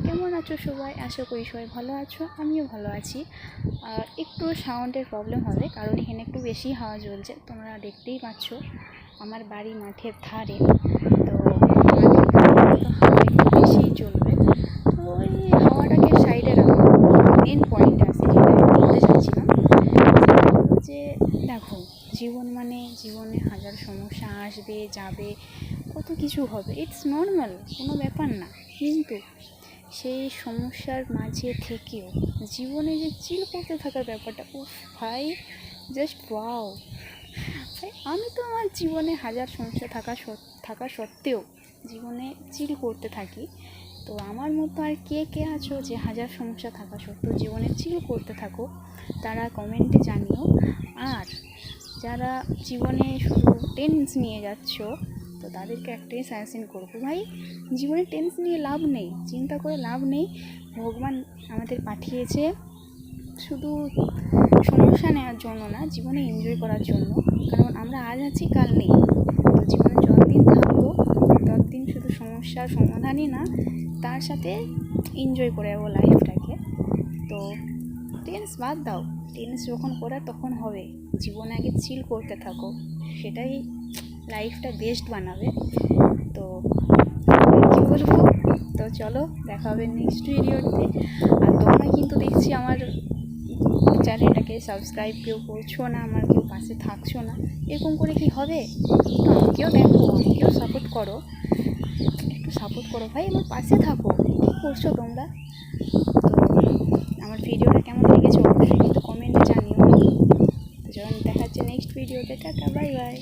কেমন আছো সবাই? আশা করি সবাই ভালো আছো, আমিও ভালো আছি। আর একটু সাউন্ডের প্রবলেম হবে কারণ এখানে একটু বেশি হাওয়া চলছে, তোমরা দেখতেই পাচ্ছ। আমার বাড়ি মাঠের ধারে, তো হাওয়া একটু বেশিই চলবে। তো ওই হাওয়াটাকে সাইডে রাখো। মেন পয়েন্টে আসি, যেটা আমি বলতে চাচ্ছিলাম যে দেখো, জীবনে হাজার সমস্যা আসবে যাবে, কত কিছু হবে, ইটস নর্মাল, কোনো ব্যাপার না। কিন্তু সেই সমস্যার মাঝে থেকেও জীবনে যে চিল করতে থাকার ব্যাপারটা, উফ ভাই, জাস্ট ওয়াও ভাই। আমি তো আমার জীবনে হাজার সমস্যা থাকা সত্ত্বেও জীবনে চিল করতে থাকি। তো আমার মতো আর কে কে আছো যে হাজার সমস্যা থাকা সত্ত্বেও জীবনে চিল করতে থাকো, তারা কমেন্টে জানিও। আর যারা জীবনে শুধু টেন্স নিয়ে যাচ্ছ, তো তাদেরকে একটাই সাজেশন করবো, ভাই জীবনে টেন্স নিয়ে লাভ নেই, চিন্তা করে লাভ নেই। ভগবান আমাদের পাঠিয়েছে শুধু সমস্যা নেওয়ার জন্য না, জীবনে এনজয় করার জন্য। কারণ আমরা আজ আছি, কাল নেই। তো জীবনে যতদিন থাকবো ততদিন শুধু সমস্যার সমাধানই না, তার সাথে এনজয় করে যাবো লাইফটাকে। তো টেন্স বাদ দাও, টেন্স যখন করার তখন হবে। জীবনে আগে চিল করতে থাকো, সেটাই লাইফটা বেস্ট বানাবে। তো কী বলবো, তো চলো দেখা হবে নেক্সট ভিডিওতে। আর তোমরা কিন্তু দেখছি আমার চ্যানেলটাকে সাবস্ক্রাইব কেউ করছো না, আমার কেউ পাশে থাকছো না, এরকম করে কি হবে? তো আমাকেও দেখো, আমাকেও সাপোর্ট করো, একটু সাপোর্ট করো ভাই, আমার পাশে থাকো। কী করছো তোমরা? তো আমার ভিডিওটা কেমন লেগেছে অবশ্যই কিন্তু কমেন্টে জানিও। তো যখন দেখা হচ্ছে নেক্সট ভিডিওতে, টাটা, বাই বাই।